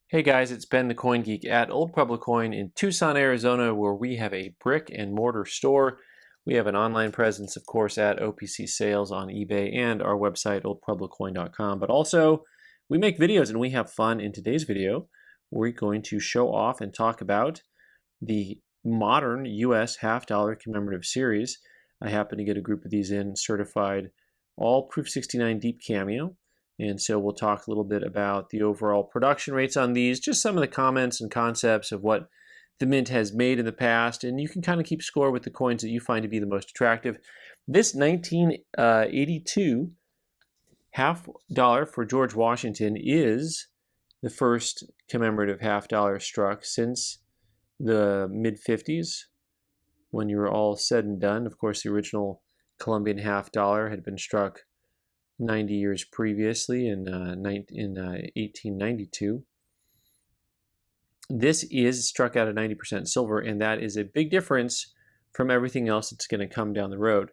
Hey guys, it's Ben the Coin Geek at Old Pueblo Coin in Tucson, Arizona, where we have a brick and mortar store. We have an online presence, of course, at OPC Sales on eBay and our website, oldpueblocoin.com. But also, we make videos and we have fun. In today's video, we're going to show off and talk about the modern US half-dollar commemorative series. I happen to get a group of these in certified all Proof 69 deep cameo. And so we'll talk a little bit about the overall production rates on these, just some of the comments and concepts of what the Mint has made in the past, and you can kind of keep score with the coins that you find to be the most attractive. This 1982 half dollar for George Washington is the first commemorative half dollar struck since the mid-50s, when you were all said and done. Of course, the original Colombian half dollar had been struck 90 years previously in 1892. This is struck out of 90% silver, and that is a big difference from everything else that's going to come down the road.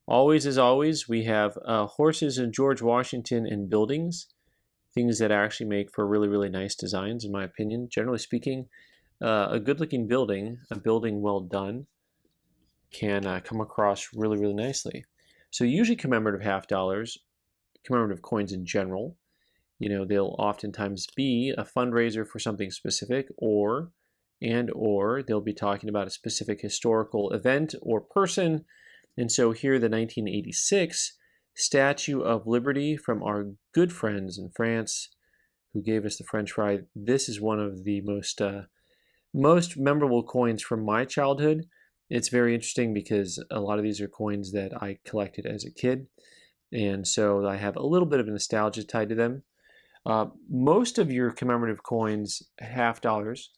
Always as always, we have horses and George Washington and buildings, things that actually make for really, really nice designs, in my opinion. Generally speaking, a good-looking building, a building well done, can come across really, really nicely. So usually commemorative half dollars, commemorative coins in general, they'll oftentimes be a fundraiser for something specific, or they'll be talking about a specific historical event or person. And so here, the 1986 Statue of Liberty from our good friends in France who gave us the French fry. This is one of the most memorable coins from my childhood. It's very interesting because a lot of these are coins that I collected as a kid, and so I have a little bit of nostalgia tied to them. Most of your commemorative coins, half dollars,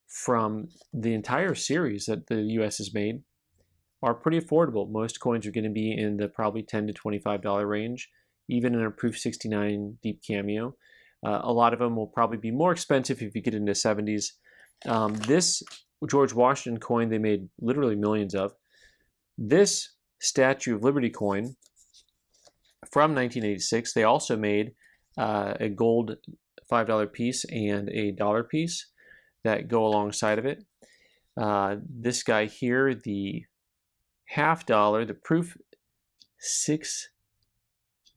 from the entire series that the US has made are pretty affordable. Most coins are going to be in the probably $10 to $25 range, even in a Proof 69 deep cameo. A lot of them will probably be more expensive if you get into 70s. This George Washington coin they made literally millions of. This Statue of Liberty coin from 1986, they also made a gold $5 piece and a dollar piece that go alongside of it. This guy here, the half dollar, the Proof 6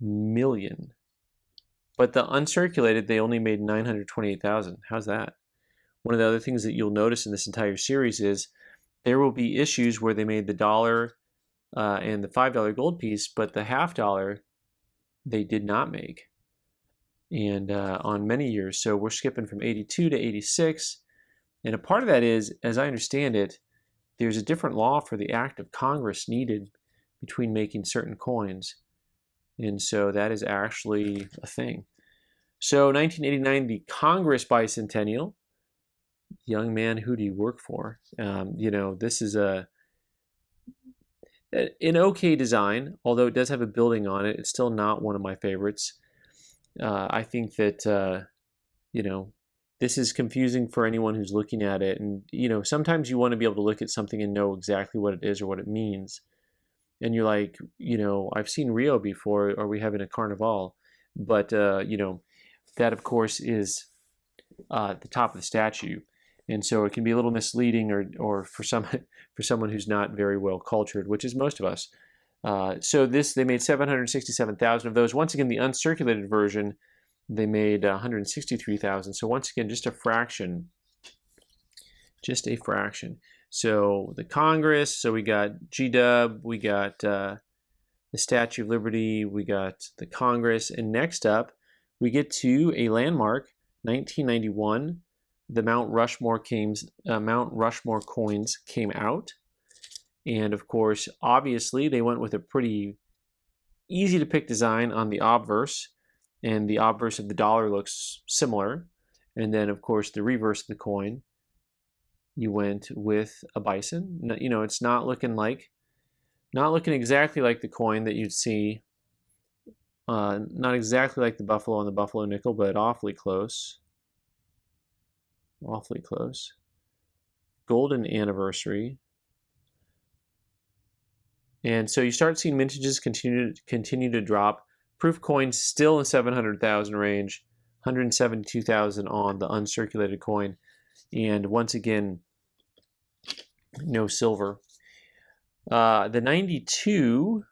million. But the uncirculated, they only made 928,000. How's that? One of the other things that you'll notice in this entire series is there will be issues where they made the dollar and the $5 gold piece, but the half dollar they did not make, and on many years. So we're skipping from 82 to 86, and a part of that is, as I understand it, there's a different law for the act of Congress needed between making certain coins, and so that is actually a thing. So 1989, the Congress bicentennial. Young man, who do you work for? This is an okay design, although it does have a building on it. It's still not one of my favorites. I think that, this is confusing for anyone who's looking at it. And, sometimes you want to be able to look at something and know exactly what it is or what it means. And you're like, I've seen Rio before. Are we having a carnival? But, that, of course, is the top of the statue. And so it can be a little misleading, or for someone who's not very well cultured, which is most of us. So they made 767,000 of those. Once again, the uncirculated version, they made 163,000. So once again, just a fraction. So the Congress, so we got G-Dub, we got the Statue of Liberty, we got the Congress, and next up, we get to a landmark, 1991. The Mount Rushmore coins came out. And of course, obviously, they went with a pretty easy to pick design on the obverse. And the obverse of the dollar looks similar. And then, of course, the reverse of the coin, you went with a bison. It's not looking exactly like the coin that you'd see. Not exactly like the buffalo on the buffalo nickel, but awfully close. Awfully close. Golden anniversary. And so you start seeing mintages continue to drop. Proof coins still in 700,000 range, 172,000 on the uncirculated coin. And once again, no silver. The 92,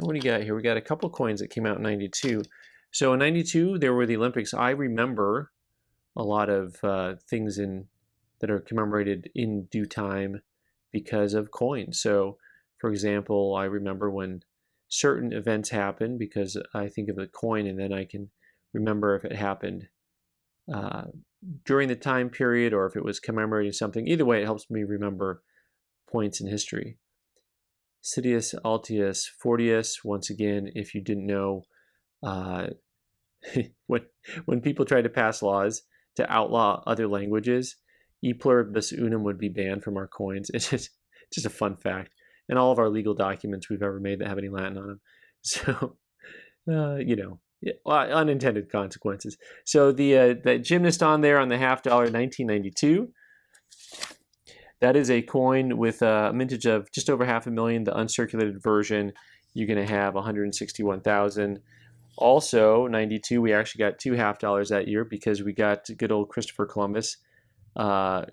what do you got here? We got a couple coins that came out in 92. So in 92, there were the Olympics. I remember a lot of things that are commemorated in due time because of coins. So, for example, I remember when certain events happen because I think of a coin and then I can remember if it happened during the time period or if it was commemorating something. Either way, it helps me remember points in history. Citius Altius Fortius, once again, if you didn't know, when people try to pass laws to outlaw other languages, e pluribus unum would be banned from our coins. It's just a fun fact. And all of our legal documents we've ever made that have any Latin on them. So, unintended consequences. So the gymnast on there on the $50, 1992. That is a coin with a mintage of just over 500,000. The uncirculated version, you're going to have 161,000. Also, 92, we actually got two $50 that year because we got good old Christopher Columbus, the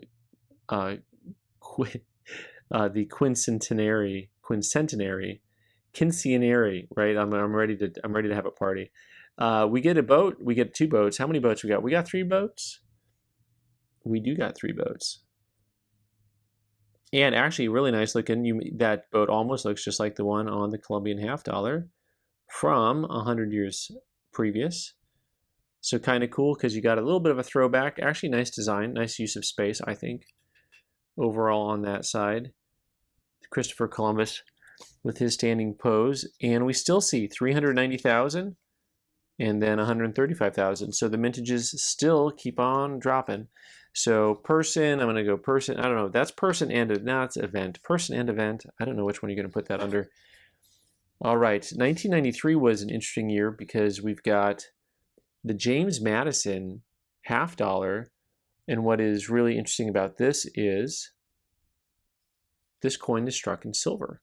quincentenary, right? I'm ready to have a party. We get a boat. We get two boats. How many boats we got? We got three boats. We do got three boats. And actually, really nice looking. That boat almost looks just like the one on the Colombian $50 from 100 years previous. So kind of cool because you got a little bit of a throwback. Actually, nice design, nice use of space, I think, overall on that side. Christopher Columbus with his standing pose. And we still see 390,000 and then 135,000. So the mintages still keep on dropping. So person, I'm going to go person. I don't know. That's person and now it's event. Person and event. I don't know which one you're going to put that under. All right. 1993 was an interesting year because we've got the James Madison $50. And what is really interesting about this is this coin is struck in silver.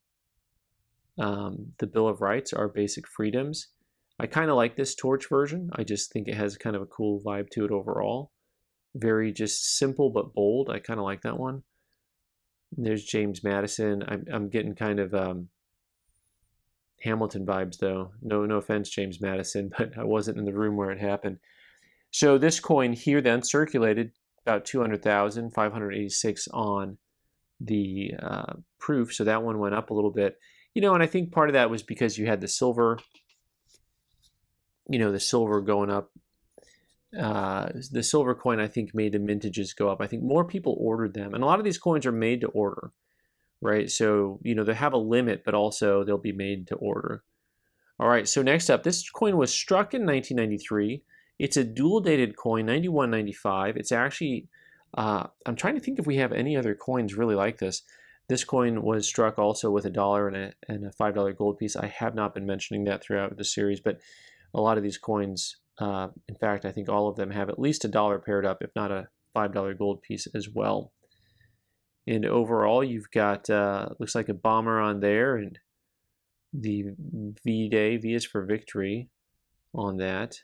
The Bill of Rights, our basic freedoms. I kind of like this torch version. I just think it has kind of a cool vibe to it overall. Very just simple but bold. I kind of like that one. And there's James Madison. I'm getting kind of Hamilton vibes though. No offense, James Madison, but I wasn't in the room where it happened. So this coin here then circulated about 200,000, 586 on the proof. So that one went up a little bit. And I think part of that was because you had the silver, the silver going up. The silver coin, I think, made the mintages go up. I think more people ordered them. And a lot of these coins are made to order, right? So, they have a limit, but also they'll be made to order. All right, so next up, this coin was struck in 1993. It's a dual dated coin, 91.95. It's actually, I'm trying to think if we have any other coins really like this. This coin was struck also with $1 and a $5 gold piece. I have not been mentioning that throughout the series, but a lot of these coins, in fact, I think all of them have at least $1 paired up, if not a $5 gold piece as well. And overall, you've got, looks like a bomber on there, and the V-Day, V is for victory on that.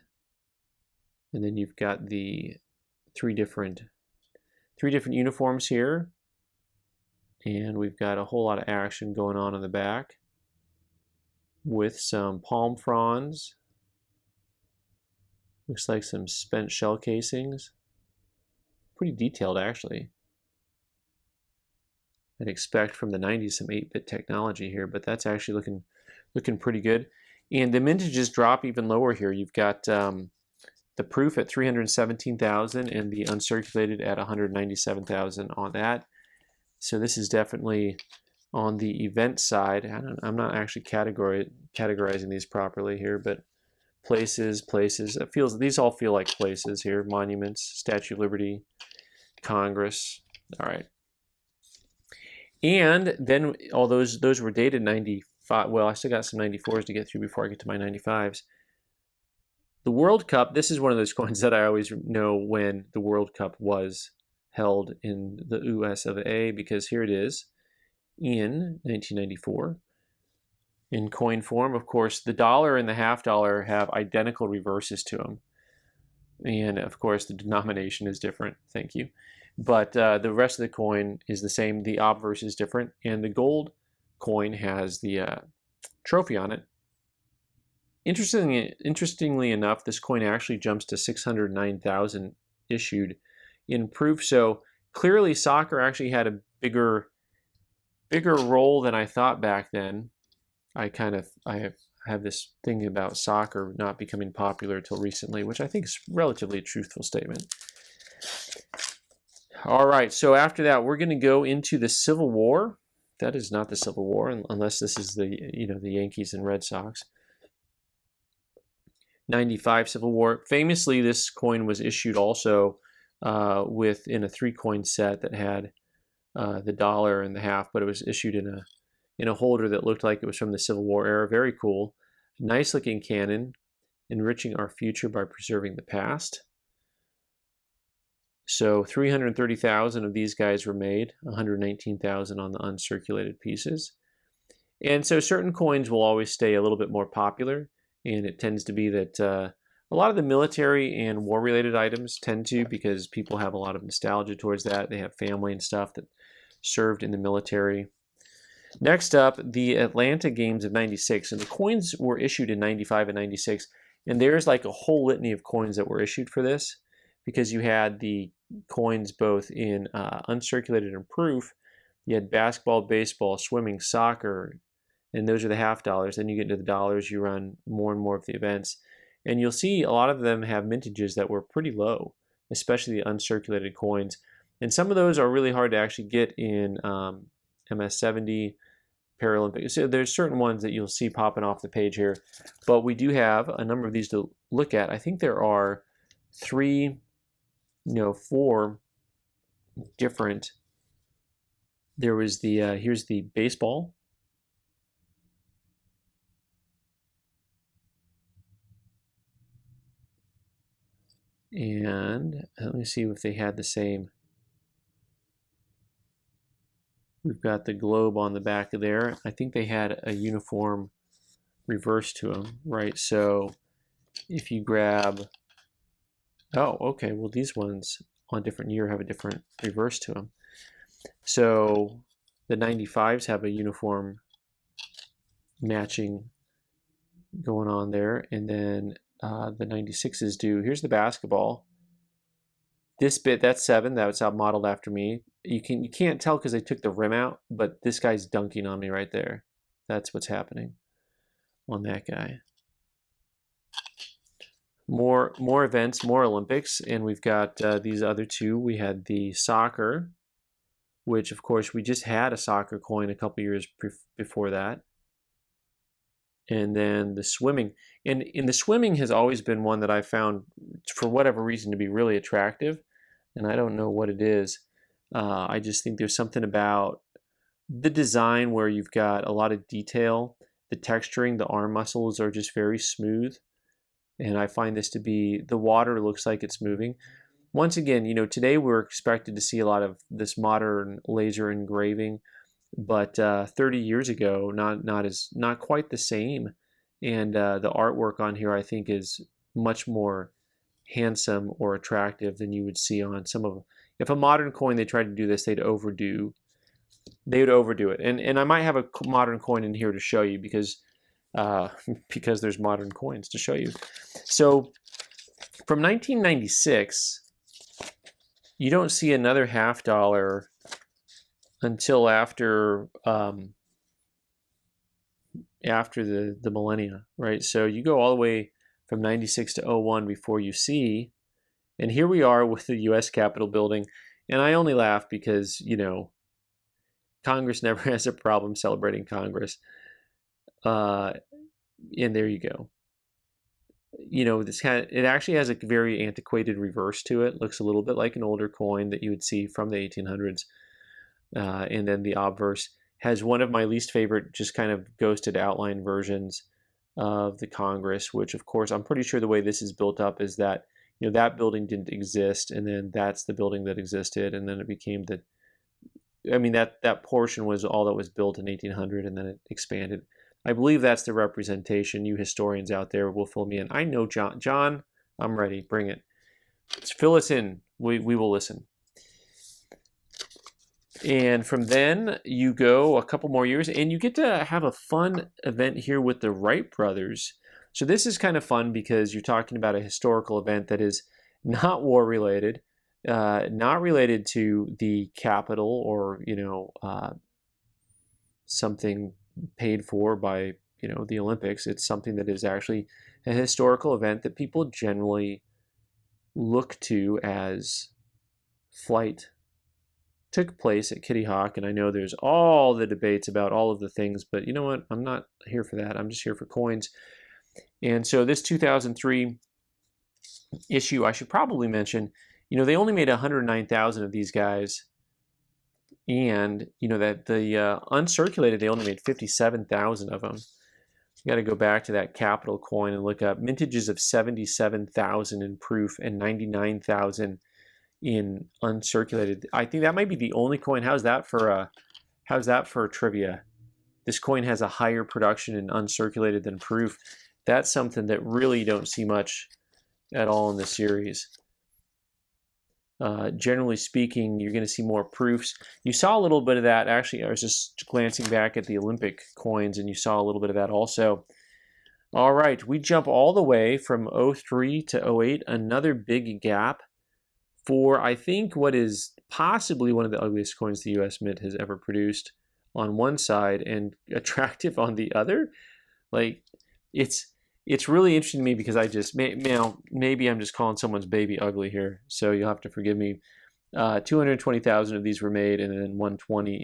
And then you've got the three different uniforms here. And we've got a whole lot of action going on the back with some palm fronds. Looks like some spent shell casings. Pretty detailed, actually. I'd expect from the 90s some 8-bit technology here, but that's actually looking pretty good. And the mintages drop even lower here. You've got the proof at 317,000 and the uncirculated at 197,000 on that. So this is definitely on the event side. I'm not actually categorizing these properly here, but places. These all feel like places here. Monuments, Statue of Liberty, Congress. All right. And then all those were dated 95. Well, I still got some 94s to get through before I get to my 95s. The World Cup, this is one of those coins that I always know when the World Cup was held in the US of A, because here it is in 1994 in coin form. Of course, the dollar and the $50 have identical reverses to them. And of course, the denomination is different. Thank you. But the rest of the coin is the same. The obverse is different. And the gold coin has the trophy on it. Interestingly enough, this coin actually jumps to 609,000 issued in proof. So clearly soccer actually had a bigger role than I thought back then. I have this thing about soccer not becoming popular until recently, which I think is relatively a truthful statement. All right, so after that, we're going to go into the Civil War. That is not the Civil War, unless this is the Yankees and Red Sox. 95 Civil War. Famously, this coin was issued also in a 3-coin set that had the dollar and the half, but it was issued in a holder that looked like it was from the Civil War era. Very cool. Nice looking cannon, enriching our future by preserving the past. So 330,000 of these guys were made, 119,000 on the uncirculated pieces. And so certain coins will always stay a little bit more popular, and it tends to be that a lot of the military and war-related items tend to, because people have a lot of nostalgia towards that. They have family and stuff that served in the military. Next up, the Atlanta Games of 96. And the coins were issued in 95 and 96. And there's like a whole litany of coins that were issued for this, because you had the coins both in uncirculated and proof. You had basketball, baseball, swimming, soccer, and those are the half dollars. Then you get into the dollars, you run more and more of the events. And you'll see a lot of them have mintages that were pretty low, especially the uncirculated coins. And some of those are really hard to actually get in MS-70, Paralympic. So there's certain ones that you'll see popping off the page here. But we do have a number of these to look at. I think there are 4 different. There was the, here's the baseball. And let me see if they had the same. We've got the globe on the back of there. I think they had a uniform reverse to them, right? So if you grab, oh, okay, well these ones on different year have a different reverse to them. So the 95s have a uniform matching going on there, and then the 96s do. Here's the basketball. This bit, that's 7. That's modeled after me. You can't tell because they took the rim out, but this guy's dunking on me right there. That's what's happening on that guy. More events, more Olympics, and we've got these other 2. We had the soccer, which of course we just had a soccer coin a couple years before that. And then the swimming. And the swimming has always been one that I found, for whatever reason, to be really attractive. And I don't know what it is. I just think there's something about the design where you've got a lot of detail. The texturing, the arm muscles are just very smooth. And I find this to be, the water looks like it's moving. Once again, today we're expected to see a lot of this modern laser engraving. But 30 years ago, not quite the same, and the artwork on here I think is much more handsome or attractive than you would see on some of. If a modern coin they tried to do this, they'd overdo it, and I might have a modern coin in here to show you because there's modern coins to show you. So from 1996, you don't see another half dollar until after the millennia, right? So you go all the way from 96 to 01 before you see, and here we are with the U.S. Capitol building, and I only laugh because Congress never has a problem celebrating Congress, and there you go. It actually has a very antiquated reverse to it. Looks a little bit like an older coin that you would see from the 1800s. And then the obverse has one of my least favorite just kind of ghosted outline versions of the Congress, which of course I'm pretty sure the way this is built up is that that building didn't exist, and then that's the building that existed, and then it became that portion was all that was built in 1800, and then it expanded. I believe that's the representation. You historians out there will fill me in. I know, John, I'm ready. Bring it. Fill us in. We will listen. And from then you go a couple more years and you get to have a fun event here with the Wright brothers. So this is kind of fun because you're talking about a historical event that is not war related, not related to the Capitol or, something paid for by, the Olympics. It's something that is actually a historical event that people generally look to as flight took place at Kitty Hawk, and I know there's all the debates about all of the things, but you know what? I'm not here for that. I'm just here for coins. And so this 2003 issue, I should probably mention, they only made 109,000 of these guys, and that the uncirculated, they only made 57,000 of them. You got to go back to that Capital coin and look up mintages of 77,000 in proof and 99,000 in uncirculated. I think that might be the only coin. How's that for trivia? This coin has a higher production in uncirculated than proof. That's something that really you don't see much at all in the series. Generally speaking, you're going to see more proofs. You saw a little bit of that. Actually, I was just glancing back at the Olympic coins, and you saw a little bit of that also. All right, we jump all the way from 03 to 08, another big gap for, I think, what is possibly one of the ugliest coins the U.S. Mint has ever produced on one side and attractive on the other. Like, it's really interesting to me because I just, maybe I'm just calling someone's baby ugly here, so you'll have to forgive me. 220,000 of these were made, and then 120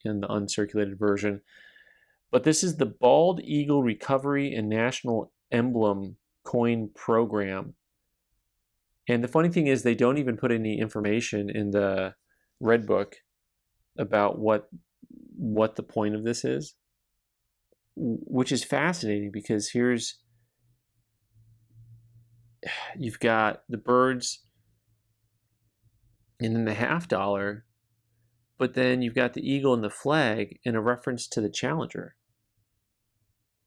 in the uncirculated version. But this is the Bald Eagle Recovery and National Emblem coin program. And the funny thing is they don't even put any information in the Red Book about what the point of this is, which is fascinating because you've got the birds and then the $50, but then you've got the eagle and the flag and a reference to the challenger.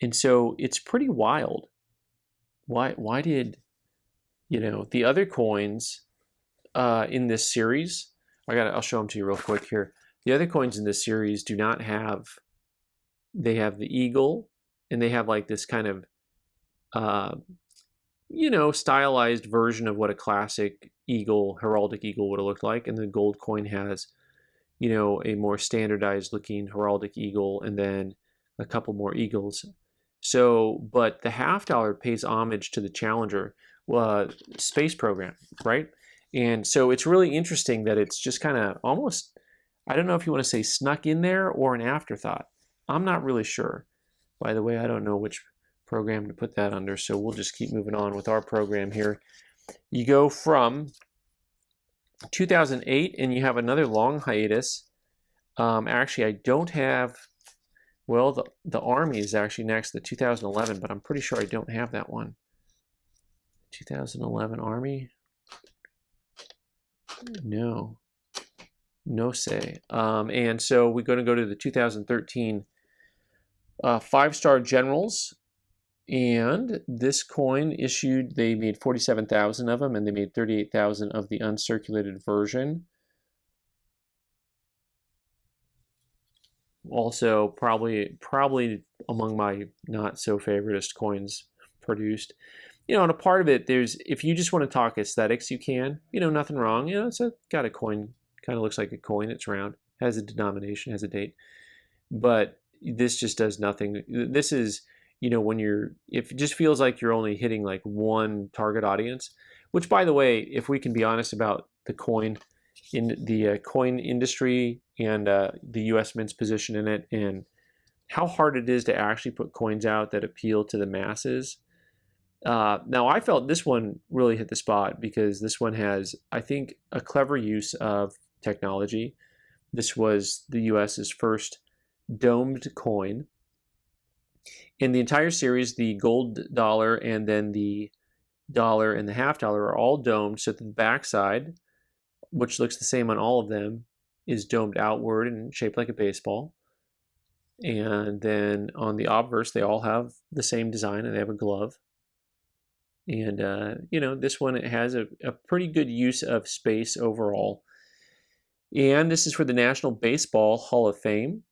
And so it's pretty wild. Why did the other coins in this series, I'll show them to you real quick here. The other coins in this series do not have, they have the eagle and they have like this kind of, stylized version of what a classic eagle, heraldic eagle would have looked like. And the gold coin has, a more standardized looking heraldic eagle and then a couple more eagles. So, but the $50 pays homage to the Challenger space program, right? And so it's really interesting that it's just kind of almost, I don't know if you want to say snuck in there or an afterthought. I'm not really sure. By the way, I don't know which program to put that under, so we'll just keep moving on with our program here. You go from 2008 and you have another long hiatus. Actually, I don't have, well, the Army is actually next, the 2011, but I'm pretty sure I don't have that one. 2011 Army? No say. And so we're going to go to the 2013 5-star generals. And this coin issued, they made 47,000 of them, and they made 38,000 of the uncirculated version. Also, probably among my not so favoritist coins produced. And a part of it, if you just want to talk aesthetics, you can. Nothing wrong. It's got a coin, kind of looks like a coin. It's round, has a denomination, has a date. But this just does nothing. This is, if it just feels like you're only hitting like one target audience, which, by the way, if we can be honest about the coin, in the coin industry and the U.S. Mint's position in it and how hard it is to actually put coins out that appeal to the masses. Now, I felt this one really hit the spot because this one has, I think, a clever use of technology. This was the U.S.'s first domed coin. In the entire series, the gold dollar and then the dollar and the $50 are all domed, so that the backside, which looks the same on all of them, is domed outward and shaped like a baseball. And then on the obverse, they all have the same design and they have a glove. And, this one, it has a pretty good use of space overall. And this is for the National Baseball Hall of Fame.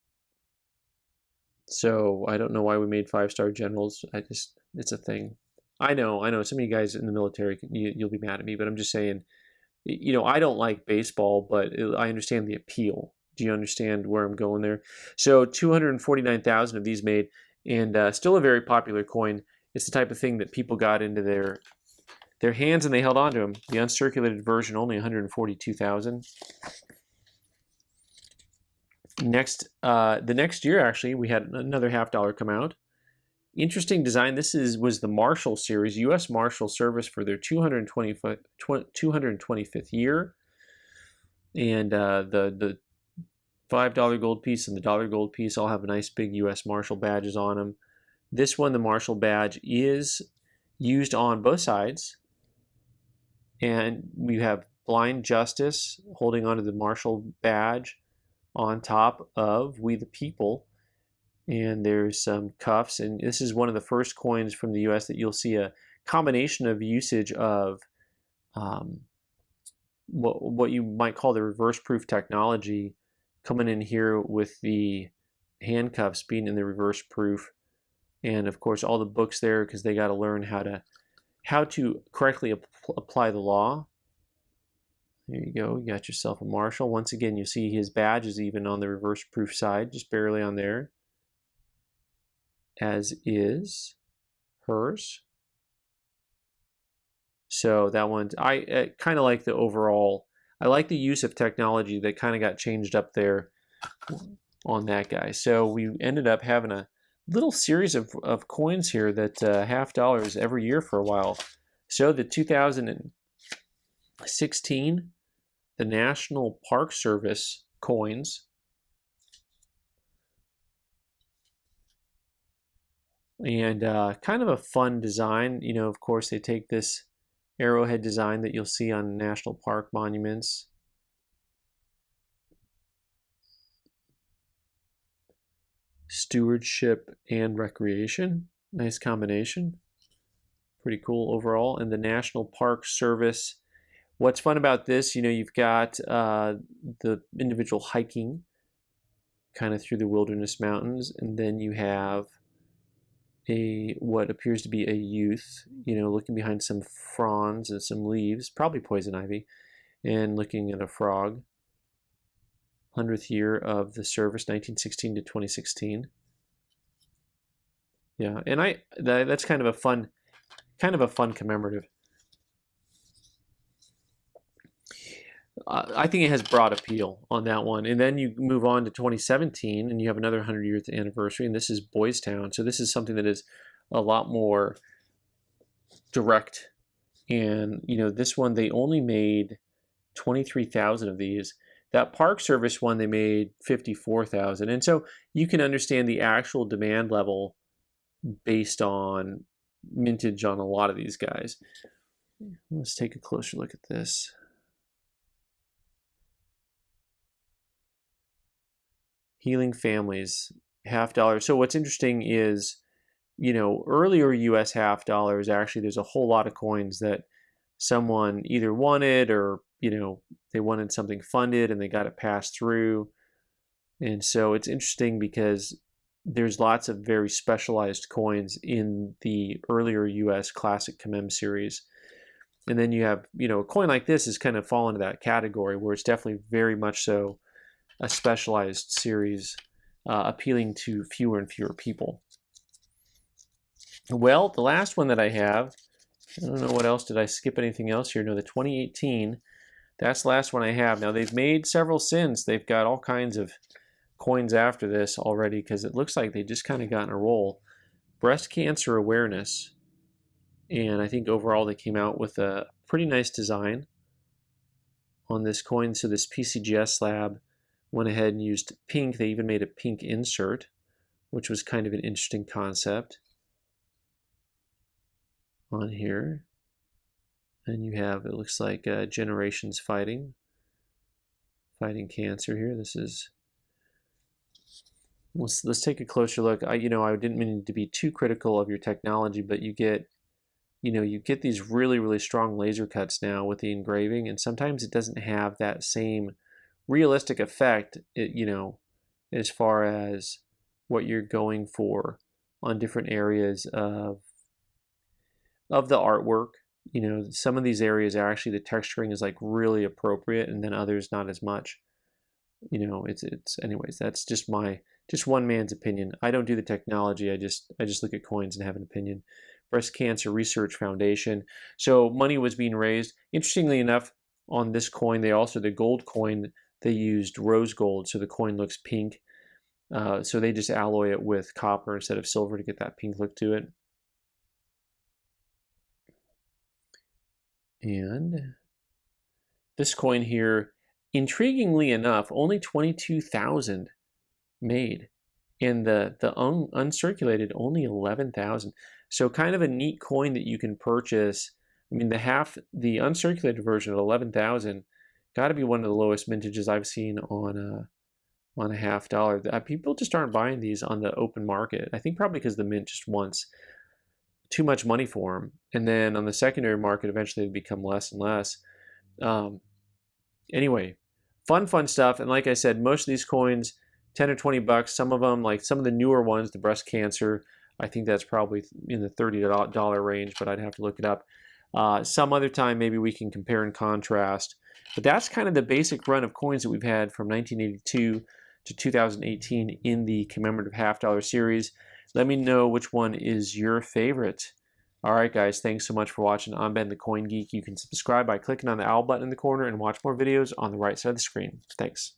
So I don't know why we made 5-star generals. It's a thing. I know. Some of you guys in the military, you'll be mad at me, but I'm just saying, I don't like baseball, but I understand the appeal. Do you understand where I'm going there? So 249,000 of these made, and still a very popular coin. It's the type of thing that people got into their hands and they held on to them. The uncirculated version, only 142,000. The next year, actually, we had another $half come out. Interesting design. This was the Marshall series, U.S. Marshal Service, for their 225th year. And the $5 gold piece and the dollar gold piece all have a nice big U.S. Marshal badges on them. This one, the Marshal badge, is used on both sides. And we have Blind Justice holding onto the Marshal badge on top of We the People. And there's some cuffs, and this is one of the first coins from the US that you'll see a combination of usage of what you might call the reverse proof technology coming in here, with the handcuffs being in the reverse proof, and of course all the books there, because they got to learn how to correctly apply the law. There you go. You got yourself a Marshal. Once again, you see his badge is even on the reverse proof side, just barely on there, as is hers. So that one, I kind of like the overall, I like the use of technology that kind of got changed up there on that guy. So we ended up having a little series of coins here that $half every year for a while. So the 2016, the National Park Service coins. And kind of a fun design. Of course, they take this arrowhead design that you'll see on national park monuments. Stewardship and recreation. Nice combination. Pretty cool overall. And the National Park Service. What's fun about this, you've got the individual hiking kind of through the wilderness mountains, and then you have what appears to be a youth, looking behind some fronds and some leaves, probably poison ivy, and looking at a frog. 100th year of the service, 1916 to 2016. Yeah, and that's kind of a fun commemorative. I think it has broad appeal on that one. And then you move on to 2017, and you have another 100-year anniversary, and this is Boys Town. So this is something that is a lot more direct. And, this one, they only made 23,000 of these. That Park Service one, they made 54,000. And so you can understand the actual demand level based on mintage on a lot of these guys. Let's take a closer look at this. Healing Families, $half. So what's interesting is, earlier US $half, actually there's a whole lot of coins that someone either wanted, or, they wanted something funded and they got it passed through. And so it's interesting because there's lots of very specialized coins in the earlier US Classic Commem series. And then you have, a coin like this is kind of fall into that category where it's definitely very much so a specialized series, appealing to fewer and fewer people. Well, the last one that I have, I don't know what else, did I skip anything else here? No, the 2018, that's the last one I have. Now, they've made several since. They've got all kinds of coins after this already, because it looks like they just kind of got in a roll. Breast cancer awareness. And I think overall they came out with a pretty nice design on this coin. So this PCGS lab went ahead and used pink. They even made a pink insert, which was kind of an interesting concept on here. And you have, it looks like Generations Fighting Cancer here. This is, let's take a closer look. I didn't mean to be too critical of your technology, but you get, you get these really, really strong laser cuts now with the engraving, and sometimes it doesn't have that same realistic effect, as far as what you're going for on different areas of the artwork. Some of these areas are actually, the texturing is like really appropriate, and then others not as much. It's anyways, that's just one man's opinion. I don't do the technology. I just look at coins and have an opinion. Breast Cancer Research Foundation. So money was being raised. Interestingly enough, on this coin, the gold coin, they used rose gold, so the coin looks pink. So they just alloy it with copper instead of silver to get that pink look to it. And this coin here, intriguingly enough, only 22,000 made, and the uncirculated only 11,000. So kind of a neat coin that you can purchase. I mean, the uncirculated version at 11,000, got to be one of the lowest mintages I've seen on a $50. People just aren't buying these on the open market. I think probably because the mint just wants too much money for them, and then on the secondary market, eventually they become less and less. Anyway, fun stuff. And like I said, most of these coins, 10 or 20 bucks. Some of them, like some of the newer ones, the breast cancer, I think that's probably in the $30 range, but I'd have to look it up. Some other time, maybe we can compare and contrast. But that's kind of the basic run of coins that we've had from 1982 to 2018 in the commemorative $50 series. Let me know which one is your favorite. All right, guys, thanks so much for watching. I'm Ben, the Coin Geek. You can subscribe by clicking on the owl button in the corner and watch more videos on the right side of the screen. Thanks.